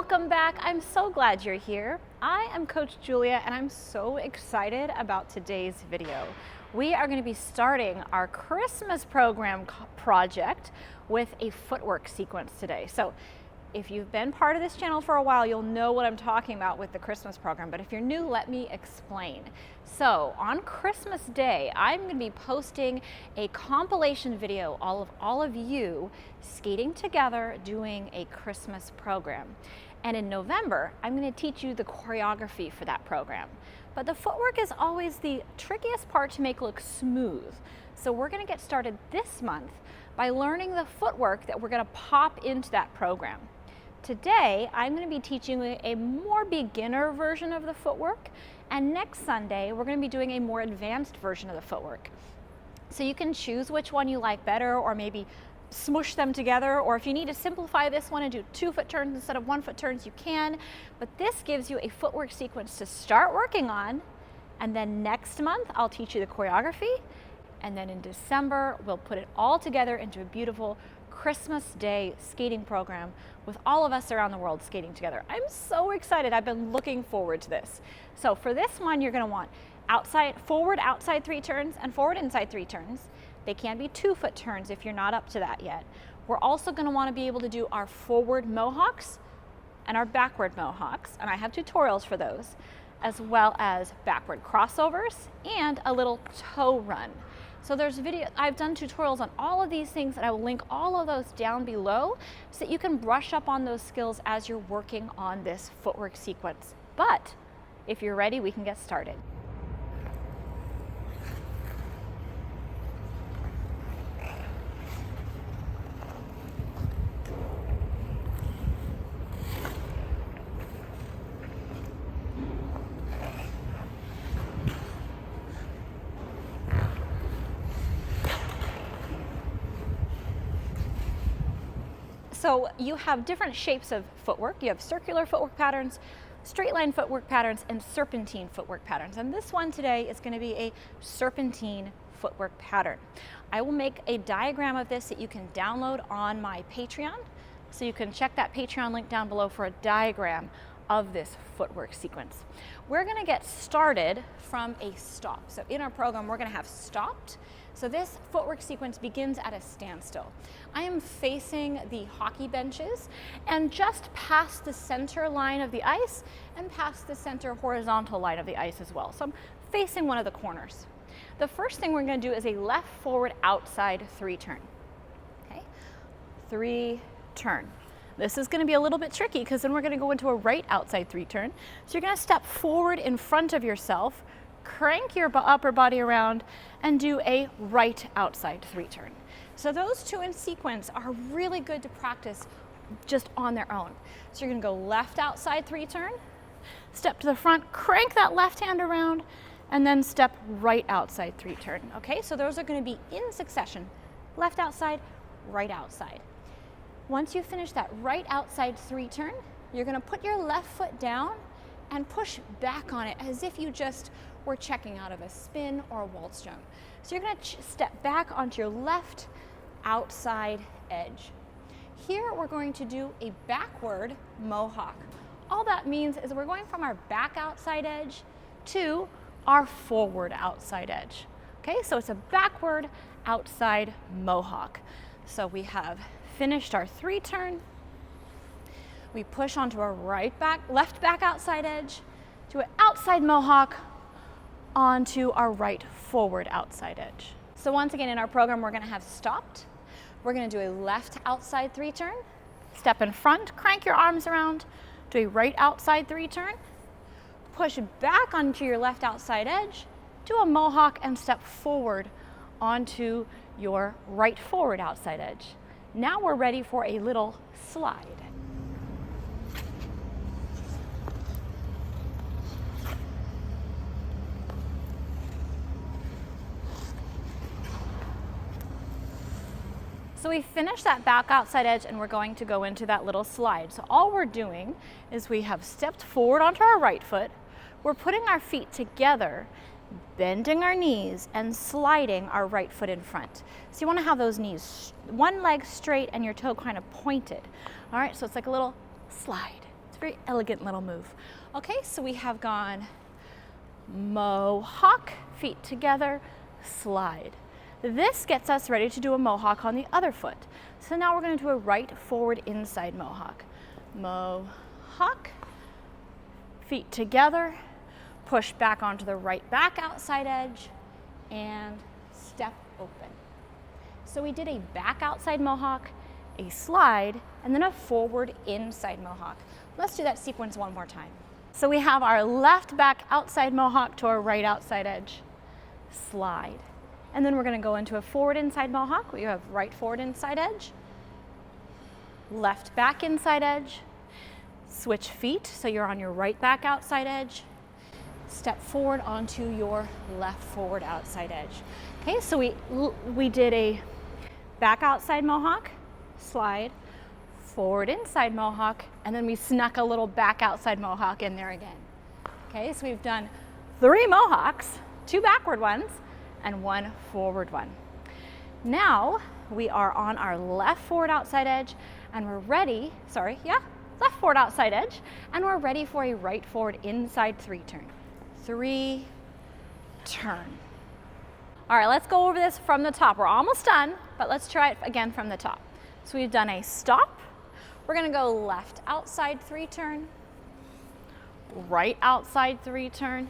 welcome back. I'm so glad you're here. I am Coach Julia and I'm so excited about today's video. We are going to be starting our Christmas program project with a footwork sequence today. So if you've been part of this channel for a while, you'll know what I'm talking about with the Christmas program, but if you're new, let me explain. So on Christmas Day, I'm going to be posting a compilation video of all of you skating together doing a Christmas program. And in November, I'm going to teach you the choreography for that program. But the footwork is always the trickiest part to make look smooth. So we're going to get started this month by learning the footwork that we're going to pop into that program. Today, I'm going to be teaching you a more beginner version of the footwork, and next Sunday, we're going to be doing a more advanced version of the footwork. So you can choose which one you like better, or maybe smush them together, or if you need to simplify this one and do 2-foot turns instead of 1-foot turns, you can. But this gives you a footwork sequence to start working on, and then next month, I'll teach you the choreography, and then in December, we'll put it all together into a beautiful Christmas Day skating program with all of us around the world skating together. I'm so excited. I've been looking forward to this. So for this one, you're going to want forward outside 3 turns and forward inside 3 turns. They can be 2-foot turns if you're not up to that yet. We're also going to want to be able to do our forward mohawks and our backward mohawks, and I have tutorials for those, as well as backward crossovers and a little toe run. So I've done tutorials on all of these things, and I will link all of those down below so that you can brush up on those skills as you're working on this footwork sequence. But if you're ready, we can get started. So you have different shapes of footwork. You have circular footwork patterns, straight line footwork patterns, and serpentine footwork patterns. And this one today is going to be a serpentine footwork pattern. I will make a diagram of this that you can download on my Patreon. So you can check that Patreon link down below for a diagram of this footwork sequence. We're going to get started from a stop. So in our program, we're going to have stopped. So this footwork sequence begins at a standstill. I am facing the hockey benches and just past the center line of the ice and past the center horizontal line of the ice as well. So I'm facing one of the corners. The first thing we're going to do is a left forward outside 3 turn. Okay, 3 turn. This is going to be a little bit tricky because then we're going to go into a right outside 3 turn. So you're going to step forward in front of yourself, crank your upper body around, and do a right outside 3 turn. So those 2 in sequence are really good to practice just on their own. So you're going to go left outside 3 turn, step to the front, crank that left hand around, and then step right outside 3 turn. Okay, so those are going to be in succession. Left outside, right outside. Once you finish that right outside 3 turn, you're going to put your left foot down and push back on it as if you just were checking out of a spin or a waltz jump. So you're going to step back onto your left outside edge. Here we're going to do a backward mohawk. All that means is we're going from our back outside edge to our forward outside edge. Okay, so it's a backward outside mohawk. So we have finished our 3 turn. We push onto our left back outside edge, to an outside mohawk, onto our right forward outside edge. So once again in our program, we're going to have stopped. We're going to do a left outside 3 turn, step in front, crank your arms around, do a right outside 3 turn, push back onto your left outside edge, do a mohawk, and step forward onto your right forward outside edge. Now we're ready for a little slide. So we finished that back outside edge and we're going to go into that little slide. So all we're doing is we have stepped forward onto our right foot. We're putting our feet together, bending our knees and sliding our right foot in front. So you want to have those knees, one leg straight and your toe kind of pointed. All right, so it's like a little slide. It's Very elegant little move. Okay, so we have gone mohawk, feet together, slide. This gets us ready to do a mohawk on the other foot. So now we're going to do a right forward inside mohawk. Mohawk, feet together, push back onto the right back outside edge, and step open. So we did a back outside mohawk, a slide, and then a forward inside mohawk. Let's do that sequence one more time. So we have our left back outside mohawk to our right outside edge, slide. And then we're going to go into a forward inside mohawk. We have right forward inside edge, left back inside edge, switch feet so you're on your right back outside edge, step forward onto your left forward outside edge. Okay, so we did a back outside mohawk, slide, forward inside mohawk, and then we snuck a little back outside mohawk in there again. Okay, so we've done 3 mohawks, 2 backward ones, and 1 forward one. Now we are on our left forward outside edge, and we're ready, left forward outside edge, and we're ready for a right forward inside 3 turn. 3, turn. All right, let's go over this from the top. We're almost done, but let's try it again from the top. So we've done a stop. We're gonna go left outside 3 turn, right outside 3 turn,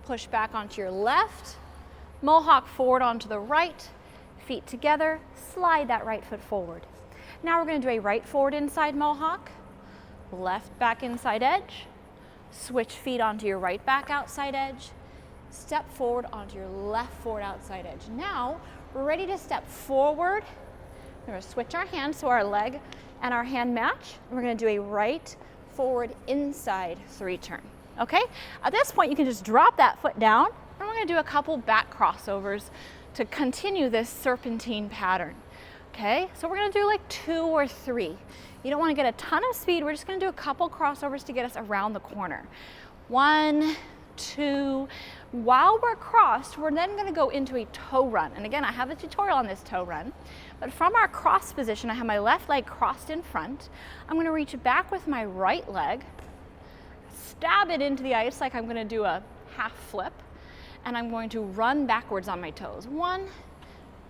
push back onto your left, mohawk forward onto the right, feet together, slide that right foot forward. Now we're gonna do a right forward inside mohawk, left back inside edge, switch feet onto your right back outside edge, step forward onto your left forward outside edge. Now we're ready to step forward. We're going to switch our hands so our leg and our hand match. We're going to do a right forward inside 3 turn. Okay, at this point you can just drop that foot down, and we're going to do a couple back crossovers to continue this serpentine pattern. Okay, so we're going to do like 2 or 3. You don't want to get a ton of speed. We're just going to do a couple crossovers to get us around the corner. 1, 2. While we're crossed, we're then going to go into a toe run. And again, I have a tutorial on this toe run. But from our cross position, I have my left leg crossed in front. I'm going to reach back with my right leg, stab it into the ice like I'm going to do a half flip, and I'm going to run backwards on my toes. 1,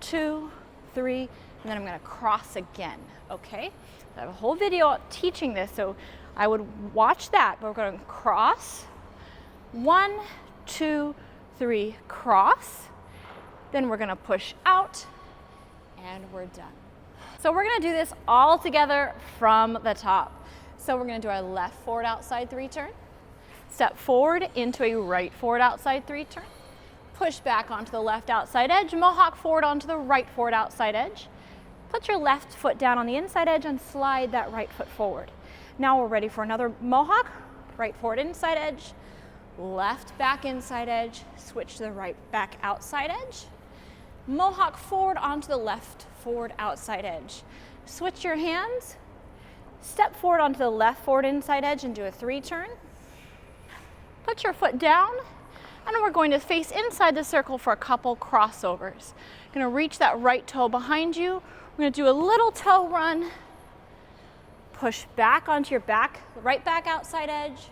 2, 3, and then I'm going to cross again. Okay? I have a whole video teaching this, so I would watch that. But we're going to cross. 1, 2, 3, cross. Then we're going to push out, and we're done. So we're going to do this all together from the top. So we're going to do our left forward outside 3 turn, step forward into a right forward outside 3 turn, push back onto the left outside edge, mohawk forward onto the right forward outside edge, put your left foot down on the inside edge and slide that right foot forward. Now we're ready for another mohawk, right forward inside edge, left back inside edge, switch to the right back outside edge, mohawk forward onto the left forward outside edge. Switch your hands, step forward onto the left forward inside edge and do a 3 turn. Put your foot down, and we're going to face inside the circle for a couple crossovers. Going to reach that right toe behind you. We're going to do a little toe run, push back onto your back, right back outside edge,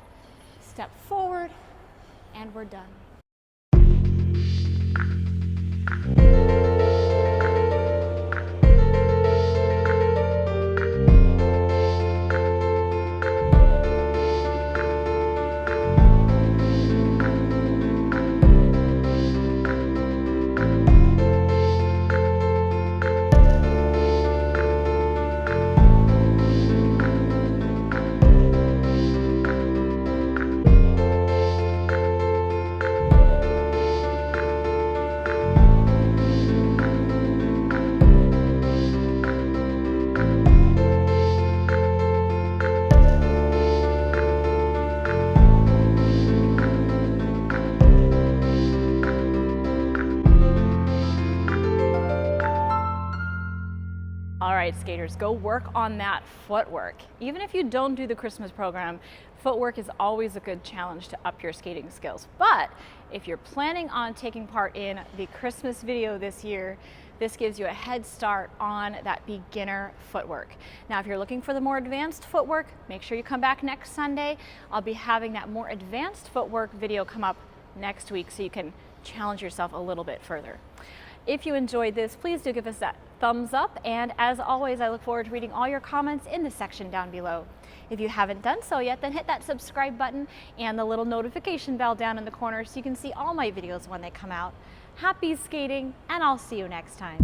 step forward, and we're done. All right, skaters, go work on that footwork. Even if you don't do the Christmas program, footwork is always a good challenge to up your skating skills. But if you're planning on taking part in the Christmas video this year, This gives you a head start on that beginner footwork. Now, if you're looking for the more advanced footwork, make sure you come back next Sunday. I'll be having that more advanced footwork video come up next week so you can challenge yourself a little bit further. If you enjoyed this, please do give us that thumbs up, and as always, I look forward to reading all your comments in the section down below. If you haven't done so yet, then hit that subscribe button and the little notification bell down in the corner so you can see all my videos when they come out. Happy skating, and I'll see you next time.